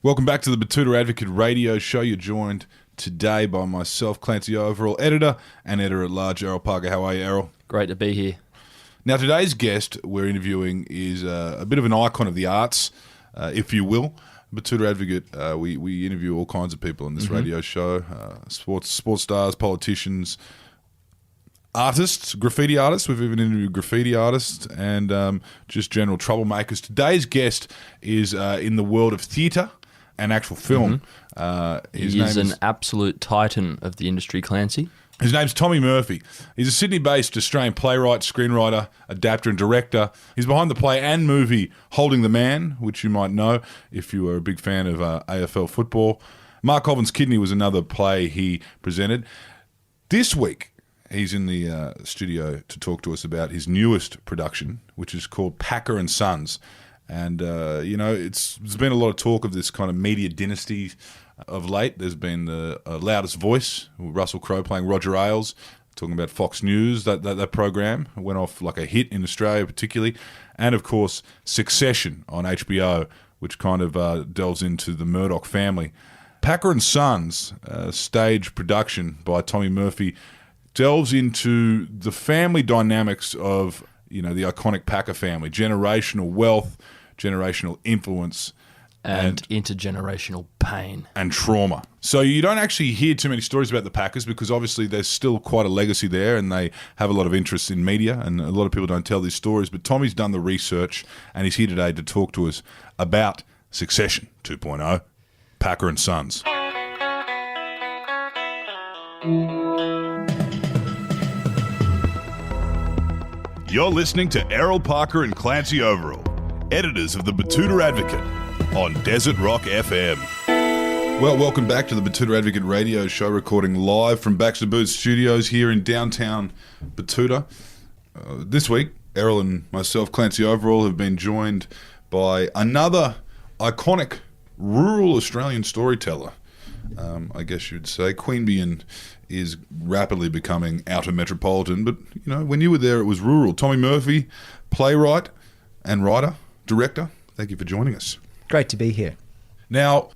Welcome back to the Batuta Advocate radio show. You're joined today by myself, Clancy Overall, editor and editor-at-large, Errol Parker. How are you, Errol? Great to be here. Now, today's guest we're interviewing is a bit of an icon of the arts, if you will. Batuta Advocate, we interview all kinds of people on this radio show, sports stars, politicians, artists, graffiti artists. We've even interviewed graffiti artists and just general troublemakers. Today's guest is in the world of theatre and actual film. He is an absolute titan of the industry, Clancy. His name's Tommy Murphy. He's a Sydney-based Australian playwright, screenwriter, adapter and director. He's behind the play and movie Holding the Man, which you might know if you are a big fan of AFL football. Mark Colvin's Kidney was another play he presented. This week, he's in the studio to talk to us about his newest production, which is called Packer and Sons. And, there's been a lot of talk of this kind of media dynasty of late. There's been the Loudest Voice, Russell Crowe playing Roger Ailes, talking about Fox News. That program went off like a hit in Australia particularly. And, of course, Succession on HBO, which kind of delves into the Murdoch family. Packer and Sons, stage production by Tommy Murphy, delves into the family dynamics of, the iconic Packer family, generational wealth, generational influence, and intergenerational pain. And trauma. So you don't actually hear too many stories about the Packers because obviously there's still quite a legacy there and they have a lot of interest in media and a lot of people don't tell these stories. But Tommy's done the research and he's here today to talk to us about Succession 2.0, Packer and Sons. You're listening to Errol Parker and Clancy Overall, editors of the Batuta Advocate on Desert Rock FM. Well, welcome back to the Batuta Advocate radio show, recording live from Baxter Booth studios here in downtown Batuta. This week, Errol and myself, Clancy Overall, have been joined by another iconic rural Australian storyteller. I guess you'd say Queanbeyan is rapidly becoming outer metropolitan, but when you were there it was rural. Tommy Murphy, playwright and writer, director, thank you for joining us. Great to be here. Now,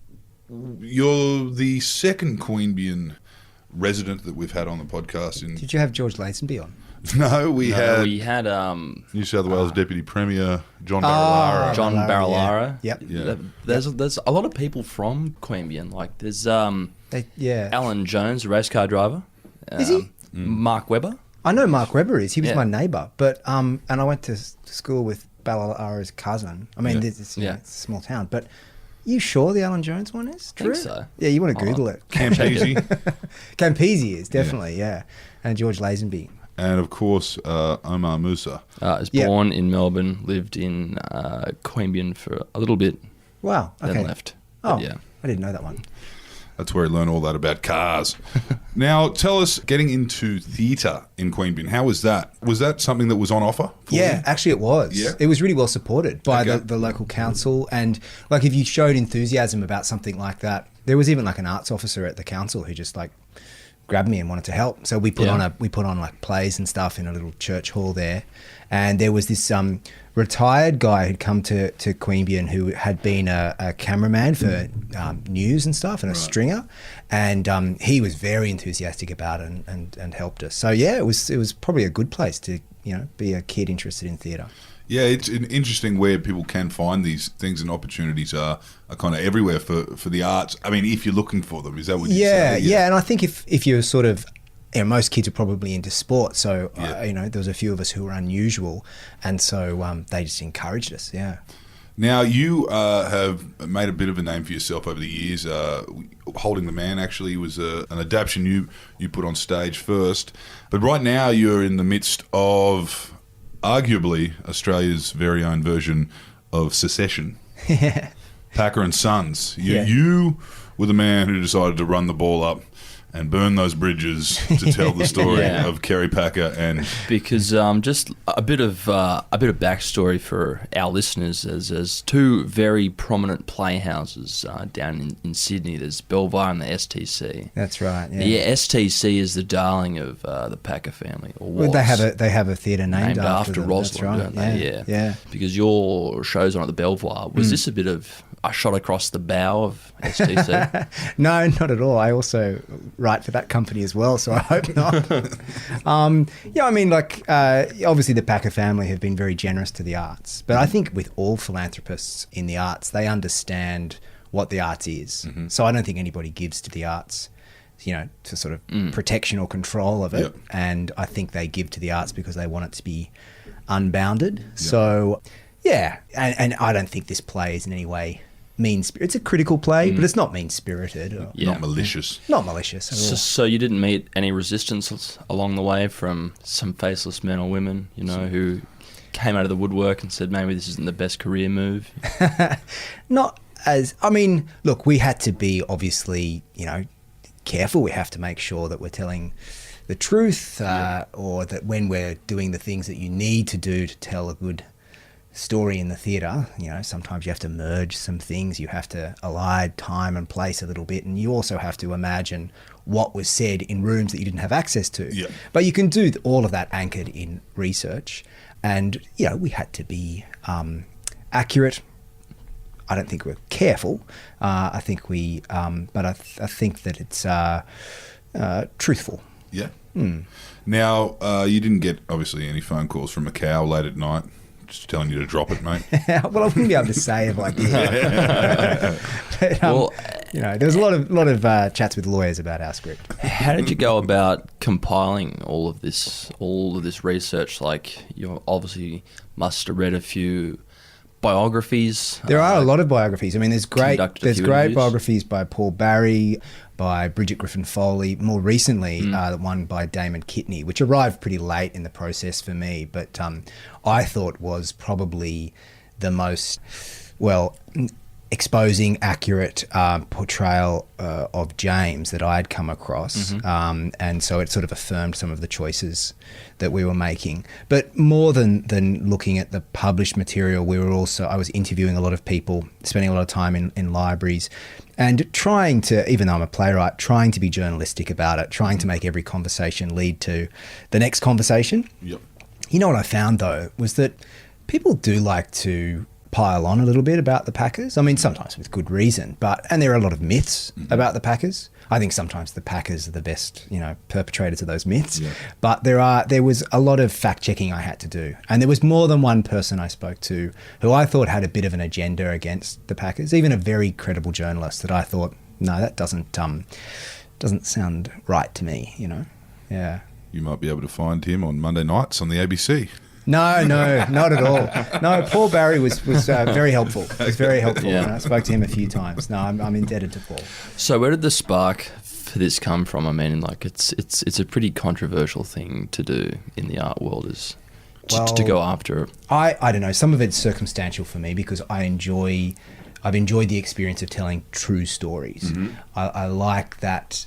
you're the second Queanbeyan resident that we've had on the podcast. Did you have George Lazenby on? No, we had New South Wales Deputy Premier John Barilaro. John Barilaro. Yeah. Yep. Yeah. There's a lot of people from Queanbeyan. Like there's Alan Jones, a race car driver. Is he? Mark Webber. I know Mark Webber is. He was my neighbour. But and I went to school with Barilaro's cousin. I mean, it's a small town. But you sure the Alan Jones one is true? I think so. Yeah, you want to Google it. Campese. Campese is, definitely, yeah. And George Lazenby. And, of course, Omar Musa. Was born in Melbourne, lived in Queanbeyan for a little bit. Wow, okay. Then left. Oh, yeah. I didn't know that one. That's where he learned all that about cars. Now, tell us, getting into theatre in Queanbeyan, how was that? Was that something that was on offer for you? Actually it was. Yeah? It was really well supported by the local council. And, like, if you showed enthusiasm about something like that, there was even, like, an arts officer at the council who just, like, grabbed me and wanted to help. So we put on like plays and stuff in a little church hall there. And there was this retired guy who'd come to Queanbeyan who had been a cameraman for news and stuff and a stringer. And he was very enthusiastic about it and helped us. So yeah, it was probably a good place to, be a kid interested in theatre. Yeah, it's interesting where people can find these things, and opportunities are kind of everywhere for the arts. I mean, if you're looking for them, is that what you say? Yeah, and I think if you're sort of, most kids are probably into sport, so there was a few of us who were unusual, and so they just encouraged us. Yeah. Now you have made a bit of a name for yourself over the years. Holding the Man actually was an adaptation you put on stage first, but right now you're in the midst of arguably Australia's very own version of Succession. Packer and Sons. You were the man who decided to run the ball up and burn those bridges to tell the story of Kerry Packer and because just a bit of backstory for our listeners. There's two very prominent playhouses down in Sydney. There's Belvoir and the STC. That's right. Yeah. The STC is the darling of the Packer family. Or was. They have a theatre named after them. Rosalind, right. don't they? Yeah. Because your show's on at the Belvoir. Was this a bit of I shot across the bow of STC? No, not at all. I also write for that company as well, so I hope not. Yeah, I mean, like, obviously the Packer family have been very generous to the arts, but I think with all philanthropists in the arts, they understand what the arts is. Mm-hmm. So I don't think anybody gives to the arts, you know, to sort of protection or control of it. Yep. And I think they give to the arts because they want it to be unbounded. Yep. So, yeah, and I don't think this play is in any way mean-spirited. It's a critical play, but it's not mean-spirited. Or, Not malicious. Not malicious at all. So you didn't meet any resistance along the way from some faceless men or women, you know, who came out of the woodwork and said maybe this isn't the best career move? Not as... I mean, look, we had to be obviously, you know, careful. We have to make sure that we're telling the truth or that when we're doing the things that you need to do to tell a good story in the theatre, you know, sometimes you have to merge some things. You have to elide time and place a little bit, and you also have to imagine what was said in rooms that you didn't have access to. Yeah. But you can do all of that anchored in research, and, you know, we had to be accurate. I don't think we're careful. I think we, but I think that it's truthful. Yeah. Now, you didn't get, obviously, any phone calls from Macau late at night just telling you to drop it, mate? Well, I wouldn't be able to say if I did. But, well, you know, there was a lot of chats with lawyers about our script. How did you go about compiling all of this research? Like, you obviously must have read a few biographies. There are a lot of biographies. I mean, there's great biographies by Paul Barry, by Bridget Griffin Foley, more recently the one by Damon Kitney, which arrived pretty late in the process for me, but I thought was probably the most, well, exposing, accurate portrayal of James that I had come across. And so it sort of affirmed some of the choices that we were making. But more than looking at the published material, I was interviewing a lot of people, spending a lot of time in libraries, and trying to, even though I'm a playwright, trying to be journalistic about it, trying to make every conversation lead to the next conversation. Yep. You know what I found, though, was that people do like to pile on a little bit about the Packers. I mean, sometimes with good reason, and there are a lot of myths about the Packers. I think sometimes the Packers are the best, you know, perpetrators of those myths. Yeah. But there was a lot of fact checking I had to do, and there was more than one person I spoke to who I thought had a bit of an agenda against the Packers. Even a very credible journalist that I thought, no, that doesn't sound right to me. You know, yeah. You might be able to find him on Monday nights on the ABC. No, not at all. No, Paul Barry was very helpful. He was very helpful. Yeah. And I spoke to him a few times. No, I'm indebted to Paul. So where did the spark for this come from? I mean, like it's a pretty controversial thing to do in the art world, is to go after it. I don't know. Some of it's circumstantial for me because I've enjoyed the experience of telling true stories. I like that,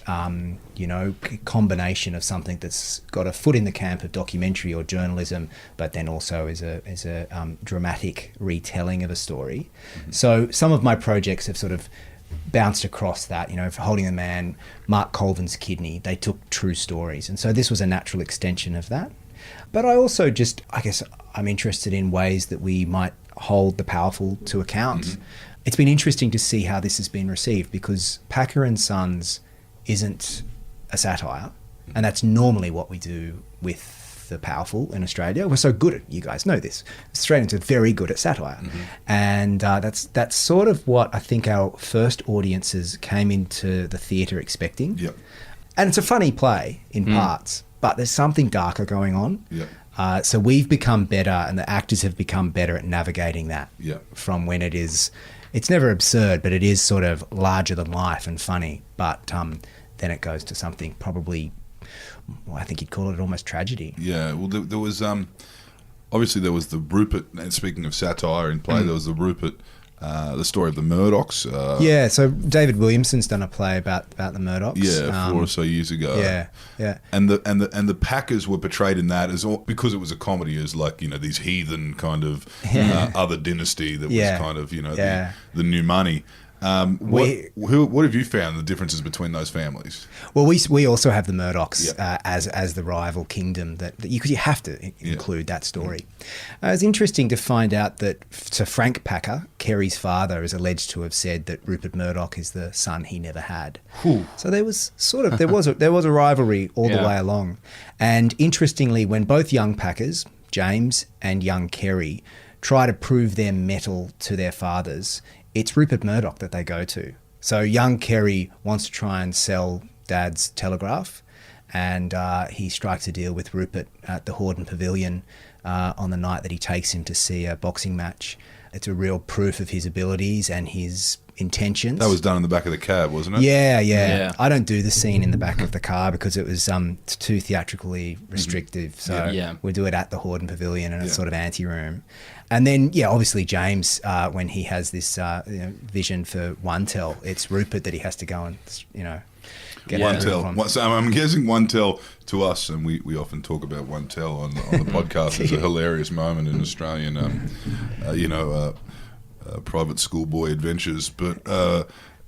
combination of something that's got a foot in the camp of documentary or journalism, but then also is a dramatic retelling of a story. So some of my projects have sort of bounced across that, you know, for Holding the Man, Mark Colvin's Kidney, they took true stories. And so this was a natural extension of that. But I also I guess I'm interested in ways that we might hold the powerful to account. It's been interesting to see how this has been received because Packer and Sons isn't a satire, and that's normally what we do with the powerful in Australia. We're so good at, you guys know this, Australians are very good at satire, and that's sort of what I think our first audiences came into the theatre expecting. Yep. And it's a funny play in parts, but there's something darker going on. Yep. So we've become better, and the actors have become better at navigating that. Yep. From when it's never absurd, but it is sort of larger than life and funny. But then it goes to something probably, well, I think you'd call it almost tragedy. Yeah, well, there was, obviously there was the Rupert, and speaking of satire in play, there was the Rupert, the story of the Murdochs. Yeah, so David Williamson's done a play about the Murdochs. Yeah, 4 or so years ago. Yeah, yeah. And the Packers were portrayed in that as, because it was a comedy, as like, you know, these heathen kind of other dynasty that was kind of, you know, the new money. What have you found the differences between those families? Well, we also have the Murdochs Yep. as the rival kingdom that you have to include that story. It's interesting to find out that Sir Frank Packer, Kerry's father, is alleged to have said that Rupert Murdoch is the son he never had. Whew. So there was a rivalry all the way along. And interestingly, when both young Packers, James and young Kerry, try to prove their mettle to their fathers, it's Rupert Murdoch that they go to. So young Kerry wants to try and sell Dad's Telegraph, and he strikes a deal with Rupert at the Hordern Pavilion on the night that he takes him to see a boxing match. It's a real proof of his abilities and his intentions. That was done in the back of the cab, wasn't it? Yeah. I don't do the scene in the back of the car because it was too theatrically restrictive. So we do it at the Hordern Pavilion, and it's sort of ante-room. And then, obviously James, when he has this vision for One-Tell, it's Rupert that he has to go and, get One-Tell. So I'm guessing One-Tell to us, and we often talk about One-Tell on the podcast, is a hilarious moment in Australian, private schoolboy adventures. But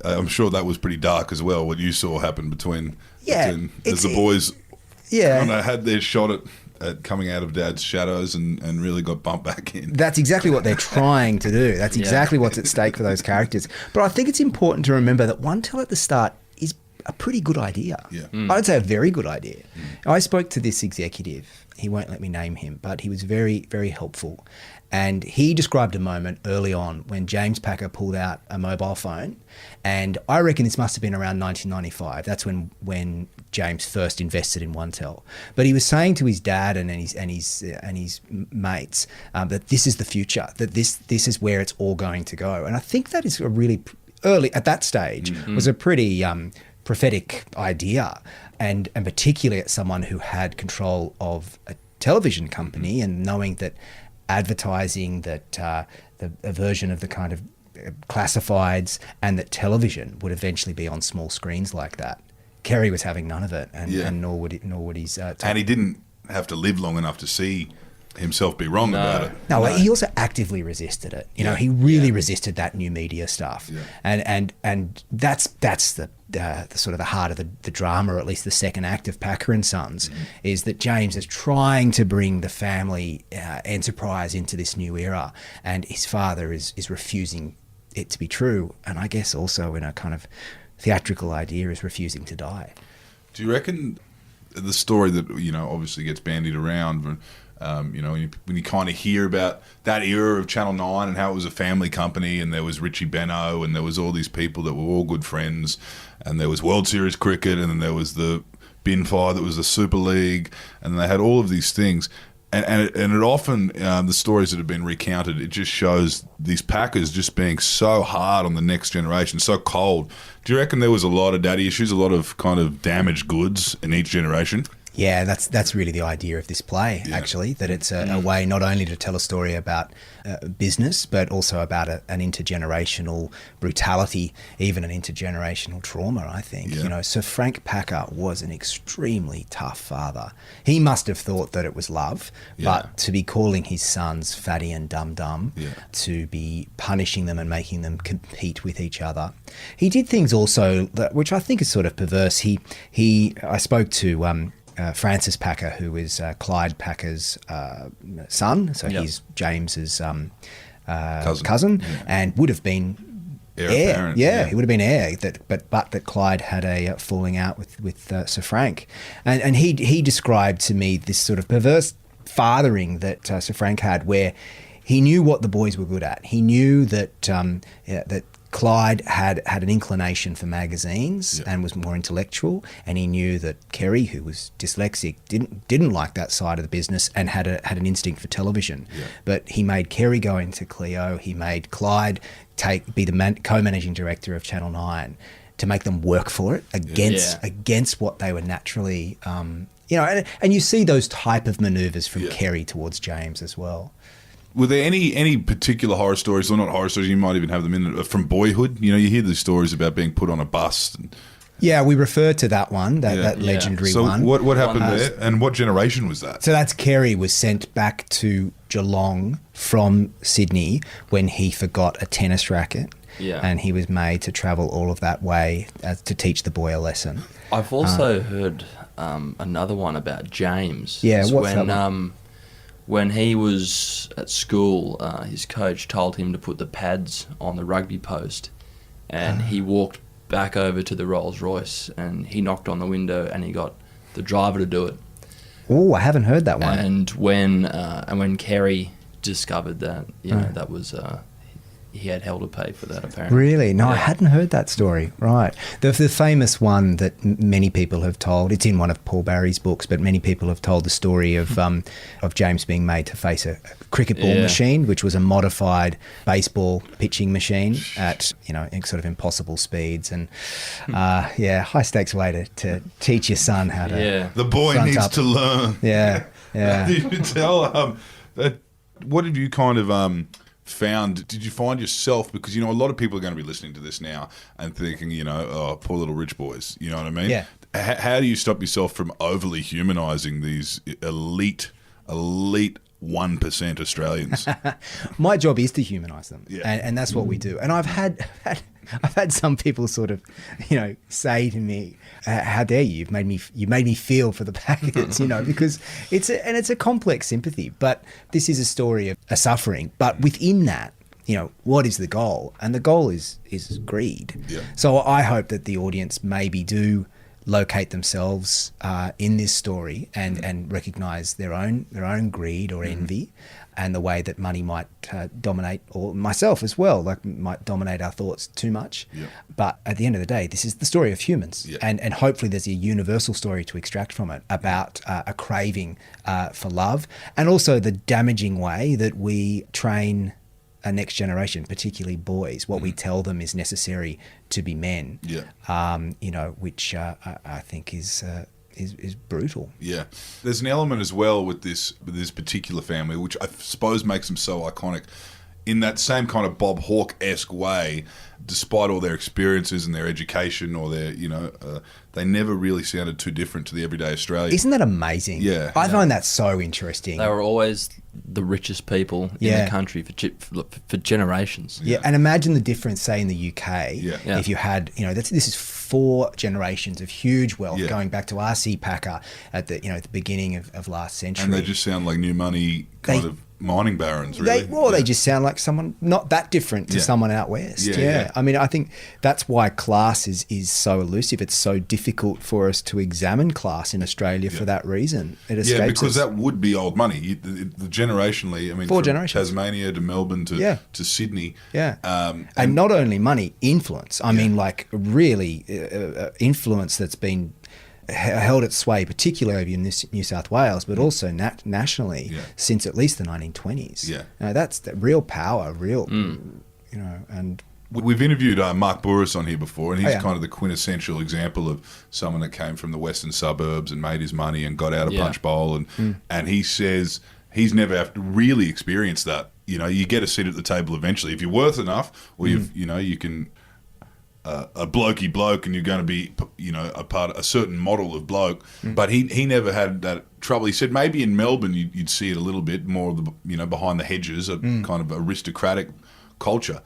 I'm sure that was pretty dark as well, what you saw happen between as the boys kind of had their shot at coming out of Dad's shadows and really got bumped back in. That's exactly what they're trying to do. That's exactly what's at stake for those characters. But I think it's important to remember that One-Tell at the start is a pretty good idea. I'd say a very good idea. I spoke to this executive. He won't let me name him, but he was very, very helpful. And he described a moment early on when James Packer pulled out a mobile phone, and I reckon this must have been around 1995. That's when James first invested in One-Tell. But he was saying to his dad and his mates that this is the future, that this is where it's all going to go. And I think that is a really early at that stage was a pretty prophetic idea, and particularly at someone who had control of a television company and knowing that advertising, that a version of the kind of classifieds, and that television would eventually be on small screens like that. Kerry was having none of it, and nor would his. And he didn't have to live long enough to see himself be wrong about it. No, he also actively resisted it. He really resisted that new media stuff, and that's the sort of the heart of the drama, or at least the second act of Packer and Sons, is that James is trying to bring the family enterprise into this new era, and his father is refusing it to be true, and I guess also in a kind of theatrical idea is refusing to die. Do you reckon the story that obviously gets bandied around, when you kind of hear about that era of Channel 9 and how it was a family company, and there was Richie Benno, and there was all these people that were all good friends, and there was World Series cricket, and then there was the bin fire that was the Super League, and they had all of these things. And it often, the stories that have been recounted, it just shows these Packers just being so hard on the next generation, so cold. Do you reckon there was a lot of daddy issues, a lot of kind of damaged goods in each generation? Yeah, that's really the idea of this play, actually, that it's a way not only to tell a story about business, but also about an intergenerational brutality, even an intergenerational trauma, I think. Sir Frank Packer was an extremely tough father. He must have thought that it was love, but to be calling his sons fatty and dum-dum, to be punishing them and making them compete with each other. He did things also, which I think is sort of perverse. I spoke to Francis Packer, who is Clyde Packer's son, so he's James's cousin, and would have been heir. He would have been heir. But that Clyde had a falling out with Sir Frank, and he described to me this sort of perverse fathering that Sir Frank had, where he knew what the boys were good at. He knew that that Clyde had an inclination for magazines and was more intellectual, and he knew that Kerry, who was dyslexic, didn't like that side of the business and had an instinct for television. But he made Kerry go into Cleo. He made Clyde be the co-managing director of Channel 9 to make them work for it against what they were naturally. And you see those type of manoeuvres from Kerry towards James as well. Were there any particular horror stories, or not horror stories, you might even have them in from boyhood? You hear these stories about being put on a bus. Yeah, we refer to that one, that legendary one. So what happened there, and what generation was that? So that's Kerry was sent back to Geelong from Sydney when he forgot a tennis racket. Yeah. And he was made to travel all of that way to teach the boy a lesson. I've also heard another one about James. Yeah, It's what's when, that one? When he was at school, his coach told him to put the pads on the rugby post, and he walked back over to the Rolls Royce and he knocked on the window and he got the driver to do it. Oh, I haven't heard that one. And when Kerry discovered that, that was he had hell to pay for that, apparently. Really? No, I hadn't heard that story. Right. The famous one that many people have told, it's in one of Paul Barry's books, but many people have told the story of James being made to face a cricket ball machine, which was a modified baseball pitching machine at, sort of impossible speeds. And, high stakes way to teach your son how to... Yeah. The boy front needs up. to learn. Yeah, yeah. You could tell, what have you kind of... found, did you find yourself, because a lot of people are going to be listening to this now and thinking, oh, poor little rich boys, you know what I mean? Yeah. How do you stop yourself from overly humanizing these elite 1% Australians? My job is to humanize them, Yeah. and that's what we do. And I've had some people sort of, say to me, "How dare you? You made me feel for the Packers," because it's a complex sympathy. But this is a story of a suffering. But within that, what is the goal? And the goal is greed. Yeah. So I hope that the audience maybe do locate themselves in this story and recognize their own greed or envy, and the way that money might dominate, or myself as well, might dominate our thoughts too much. Yeah. But at the end of the day, this is the story of humans, Yeah. and hopefully there's a universal story to extract from it about a craving for love, and also the damaging way that we train a next generation, particularly boys. What we tell them is necessary to be men. Yeah. Which I think is brutal. Yeah. There's an element as well with this particular family, which I suppose makes them so iconic, in that same kind of Bob Hawke-esque way. Despite all their experiences and their education, or their, they never really sounded too different to the everyday Australian. Isn't that amazing? Yeah. I find that so interesting. They were always the richest people in the country for generations. Yeah, and imagine the difference, say, in the UK, Yeah. if you had, this is 4 generations of huge wealth going back to R.C. Packer at the beginning of last century. And they just sound like new money kind of mining barons, really. They just sound like someone not that different to someone out west. Yeah. I mean, I think that's why class is so elusive. It's so difficult for us to examine class in Australia for that reason. It escapes Yeah, because us. that would be old money. The generationally, I mean, 4 from generations. Tasmania to Melbourne to Sydney. Yeah. And not only money, influence. I mean, really influence that's been held its sway, particularly in New South Wales, but also nationally since at least the 1920s. Yeah. That's the real power, and... We've interviewed Mark Burris on here before, and he's yeah. kind of the quintessential example of someone that came from the western suburbs and made his money and got out of punch bowl. And he says he's never have to really experience that. You get a seat at the table eventually if you're worth enough, or you can a blokey bloke, and you're going to be a certain model of bloke. But he never had that trouble. He said maybe in Melbourne you'd see it a little bit more of the behind the hedges, a kind of aristocratic culture,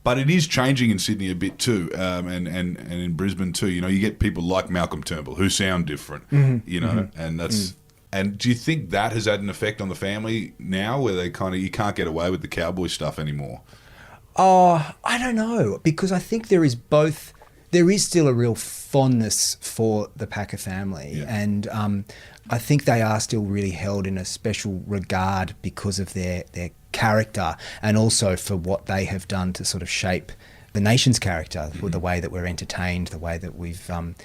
but it is changing in Sydney a bit too, and in Brisbane too. You get people like Malcolm Turnbull who sound different, and that's. And do you think that has had an effect on the family now, where they you can't get away with the cowboy stuff anymore? Oh, I don't know, because I think there is still a real fondness for the Packer family, and I think they are still really held in a special regard because of their character, and also for what they have done to sort of shape the nation's character, with the way that we're entertained, the way that we've, and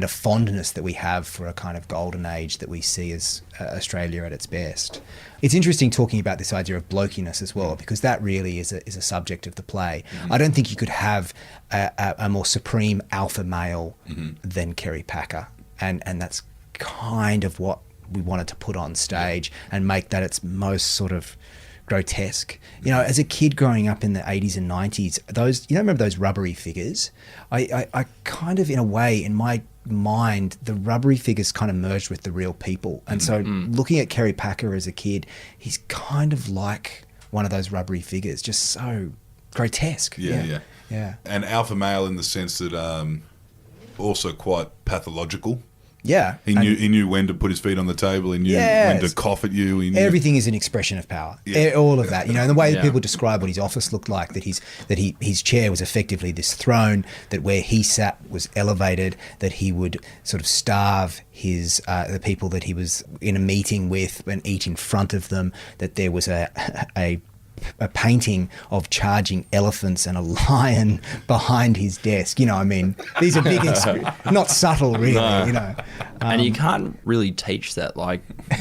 a fondness that we have for a kind of golden age that we see as Australia at its best. It's interesting talking about this idea of blokiness as well, because that really is a subject of the play. I don't think you could have a more supreme alpha male than Kerry Packer, and that's kind of what we wanted to put on stage and make that its most sort of grotesque. As a kid growing up in the 80s and 90s, those, remember those rubbery figures? I kind of, in a way, in my mind, the rubbery figures kind of merged with the real people. And so looking at Kerry Packer as a kid, he's kind of like one of those rubbery figures, just so grotesque. Yeah. Yeah. And alpha male in the sense that also quite pathological. Yeah. He knew when to put his feet on the table. He knew when to cough at you. He knew everything is an expression of power. Yeah. All of that, and the way that people describe what his office looked like, that his chair was effectively this throne, that where he sat was elevated, that he would sort of starve his the people that he was in a meeting with and eat in front of them, that there was a painting of charging elephants and a lion behind his desk. These are big, not subtle, really. No. And you can't really teach that.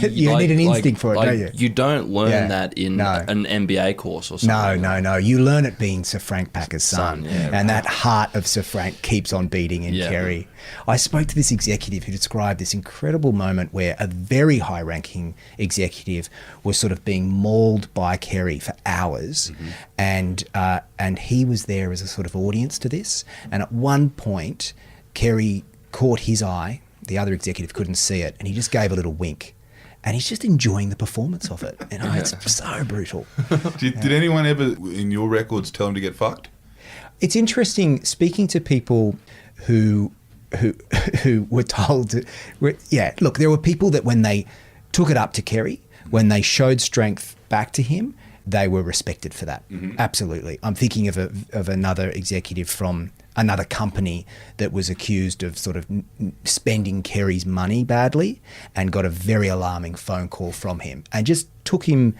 You need an instinct for it, don't you? You don't learn that in an MBA course or something. No. You learn it being Sir Frank Packer's son. And that heart of Sir Frank keeps on beating in Kerry. I spoke to this executive who described this incredible moment where a very high-ranking executive was sort of being mauled by Kerry for hours, and he was there as a sort of audience to this. And at one point, Kerry caught his eye. The other executive couldn't see it, and he just gave a little wink. And he's just enjoying the performance of it. It's so brutal. Did anyone ever, in your records, tell him to get fucked? It's interesting speaking to people who were told look, there were people that when they took it up to Kerry, when they showed strength back to him, they were respected for that. Absolutely. I'm thinking of another executive from another company that was accused of sort of spending Kerry's money badly, and got a very alarming phone call from him, and just took him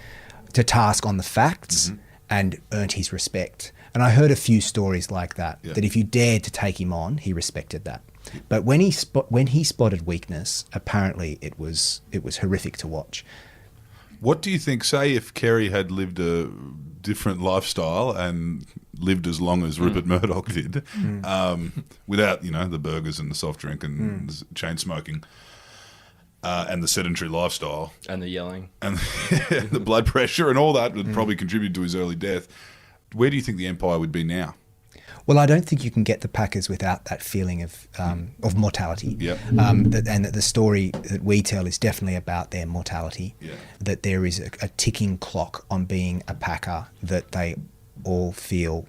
to task on the facts and earned his respect. And I heard a few stories like that, that if you dared to take him on, he respected that. But when he spotted weakness, apparently it was horrific to watch. What do you think, say if Kerry had lived a different lifestyle and lived as long as Rupert Murdoch did, without, the burgers and the soft drink and the chain smoking, and the sedentary lifestyle. And the yelling. And the blood pressure and all that would probably contribute to his early death. Where do you think the empire would be now? Well, I don't think you can get the Packers without that feeling of mortality. Yep. And that the story that we tell is definitely about their mortality. Yeah. That there is a ticking clock on being a Packer, that they all feel.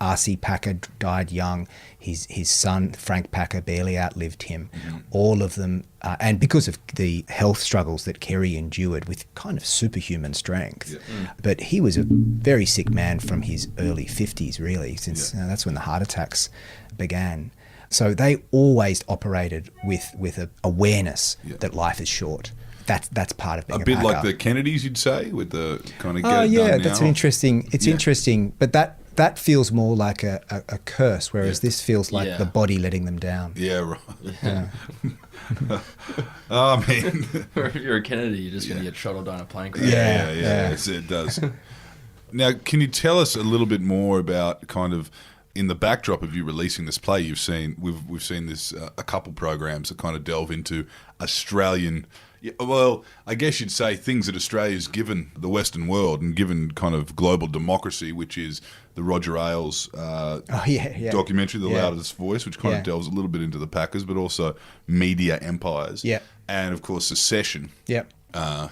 R.C. Packer died young. His son, Frank Packer, barely outlived him. All of them, and because of the health struggles that Kerry endured with kind of superhuman strength. But he was a very sick man from his early 50s, really, since that's when the heart attacks began. So they always operated with an awareness that life is short. That's part of being a bit Packer. like the Kennedys, you'd say, with the kind of that's interesting. It's interesting, but that feels more like a curse, whereas this feels like the body letting them down. Yeah, right. Yeah. I mean, if you're a Kennedy, you're just going to get shot or die in a plane crash. Yeah. It does. Now, can you tell us a little bit more about kind of in the backdrop of you releasing this play? We've seen this a couple programs that kind of delve into Australian. Well, I guess you'd say things that Australia's given the Western world and given kind of global democracy, which is the Roger Ailes documentary, The Loudest Voice, which kind of delves a little bit into the Packers, but also media empires. Yeah. And, of course, Succession. Yep.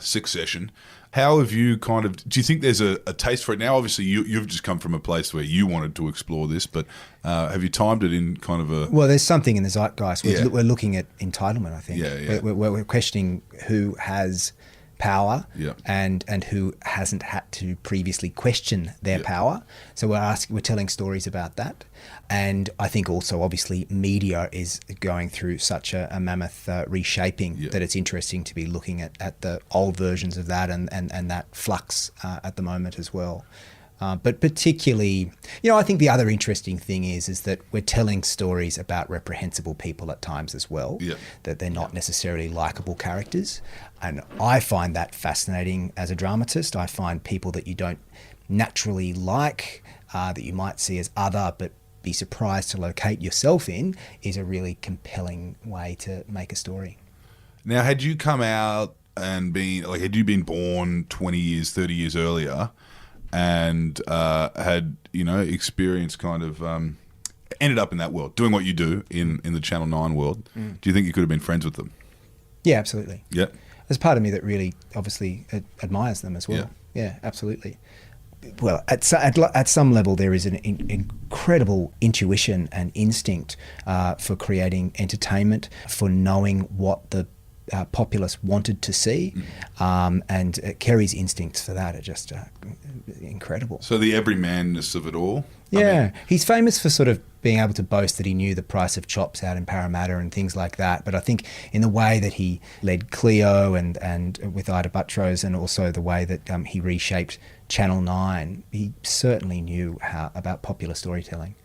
Succession. How have you do you think there's a taste for it now? Obviously, you've just come from a place where you wanted to explore this, but have you timed it in kind of a... Well, there's something in the zeitgeist. We're looking at entitlement, I think. Yeah. We're questioning who has power and who hasn't had to previously question their power. So we're telling stories about that. And I think also, obviously, media is going through such a mammoth reshaping that it's interesting to be looking at the old versions of that and that flux at the moment as well. But particularly, I think the other interesting thing is that we're telling stories about reprehensible people at times as well, that they're not necessarily likable characters. And I find that fascinating as a dramatist. I find people that you don't naturally like, that you might see as other, but be surprised to locate yourself in, is a really compelling way to make a story. Now, had you come out and had you been born 20 years, 30 years earlier, and had experienced kind of ended up in that world, doing what you do in the Channel 9 world, do you think you could have been friends with them? Yeah, absolutely. Yeah. There's part of me that really obviously admires them as well. Yeah, absolutely. well, at some level, there is an incredible intuition and instinct for creating entertainment, for knowing what the populace wanted to see, and Kerry's instincts for that are just incredible. So the everymanness of it all. Yeah, he's famous for sort of being able to boast that he knew the price of chops out in Parramatta and things like that. But I think in the way that he led Cleo and with Ida Buttrose, and also the way that he reshaped Channel 9, he certainly knew about popular storytelling.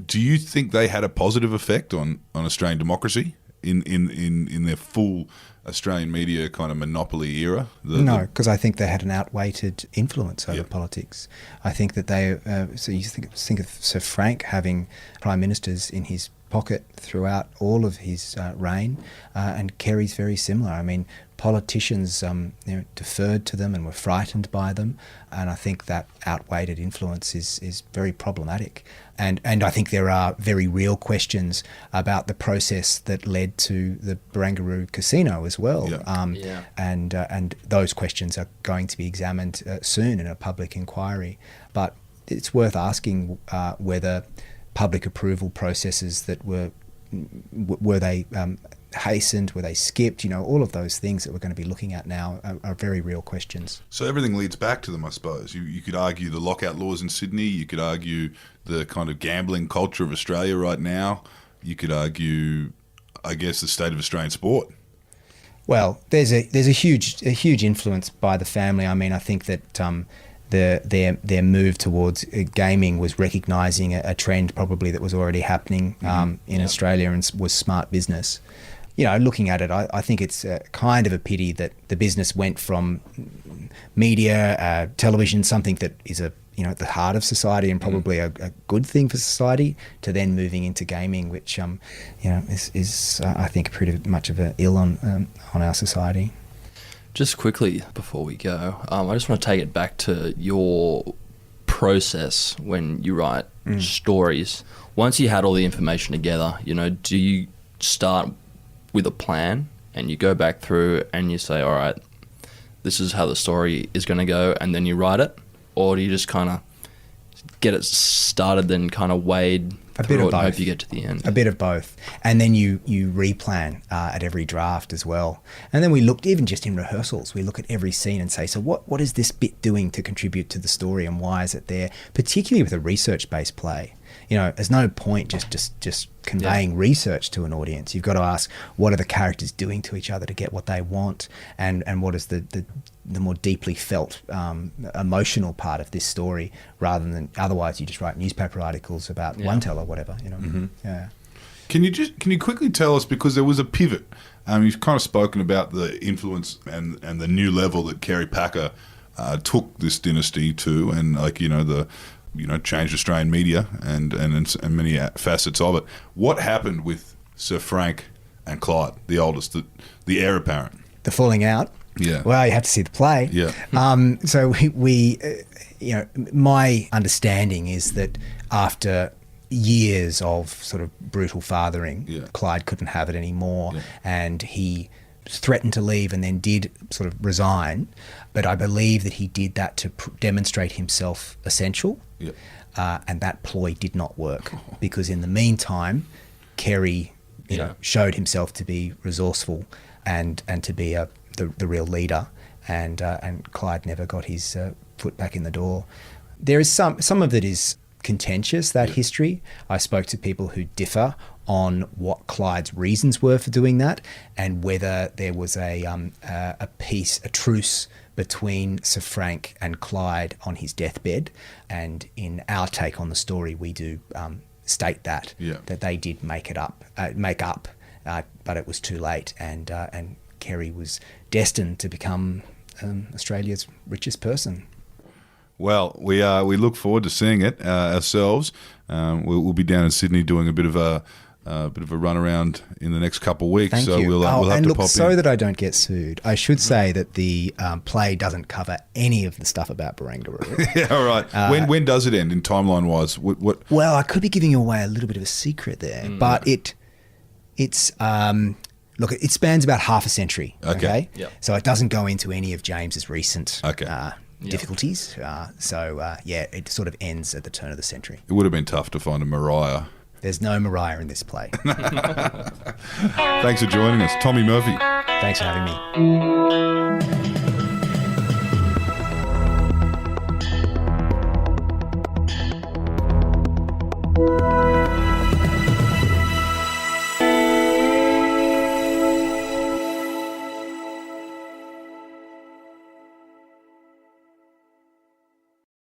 Do you think they had a positive effect on Australian democracy in their full Australian media kind of monopoly era? No, because I think they had an outweighted influence over politics. I think that they, so you think of Sir Frank having prime ministers in his pocket throughout all of his reign, and Kerry's very similar. I mean, politicians deferred to them and were frightened by them, and I think that outweighted influence is very problematic. And I think there are very real questions about the process that led to the Barangaroo Casino as well. And those questions are going to be examined soon in a public inquiry. But it's worth asking whether public approval processes that were they hastened, were they skipped? All of those things that we're going to be looking at now are very real questions. So everything leads back to them, I suppose. You could argue the lockout laws in Sydney. You could argue the kind of gambling culture of Australia right now. You could argue, I guess, the state of Australian sport. Well, there's a huge influence by the family. I mean, I think that their move towards gaming was recognising a trend probably that was already happening in Australia, and was smart business. Looking at it, I think it's kind of a pity that the business went from media, television, something that is at the heart of society and probably a good thing for society, to then moving into gaming, which is I think pretty much of an ill on our society. Just quickly before we go, I just want to take it back to your process when you write stories. Once you had all the information together, do you start with a plan and you go back through and you say, all right, this is how the story is going to go, and then you write it? Or do you just kind of get it started, then kind of wade through it and hope you get to the end? A bit of both. And then you replan at every draft as well. And then we looked, even just in rehearsals, we look at every scene and say, so what is this bit doing to contribute to the story, and why is it there? Particularly with a research-based play. There's no point just conveying research to an audience. You've got to ask, what are the characters doing to each other to get what they want, and what is the more deeply felt emotional part of this story, rather than otherwise you just write newspaper articles about one tell or whatever. Yeah. Can you quickly tell us, because there was a pivot? You've kind of spoken about the influence and the new level that Kerry Packer took this dynasty to, and changed Australian media and many facets of it. What happened with Sir Frank and Clyde, the oldest, the heir apparent? The falling out. Yeah. Well, you have to see the play. Yeah. So we my understanding is that after years of sort of brutal fathering, Clyde couldn't have it anymore, and he threatened to leave and then did sort of resign. But I believe that he did that to demonstrate himself essential, and that ploy did not work, because in the meantime, Kerry, showed himself to be resourceful and to be the real leader, and Clyde never got his foot back in the door. There is some of it is contentious, that history. I spoke to people who differ on what Clyde's reasons were for doing that, and whether there was a truce between Sir Frank and Clyde on his deathbed. And in our take on the story, we do state that they did make up, but it was too late, and Kerry was destined to become Australia's richest person. Well, we look forward to seeing it ourselves. We'll be down in Sydney doing a bit of a run around in the next couple of weeks. Thank so you. we'll have to pop in. So that I don't get sued, I should say that the play doesn't cover any of the stuff about Barangaroo. Yeah, all right. When does it end, in timeline wise? What? Well, I could be giving away a little bit of a secret there, but it's look, it spans about half a century. Okay. Yep. So it doesn't go into any of James's recent difficulties. It sort of ends at the turn of the century. It would have been tough to find a Mariah. There's no Mariah in this play. Thanks for joining us, Tommy Murphy. Thanks for having me.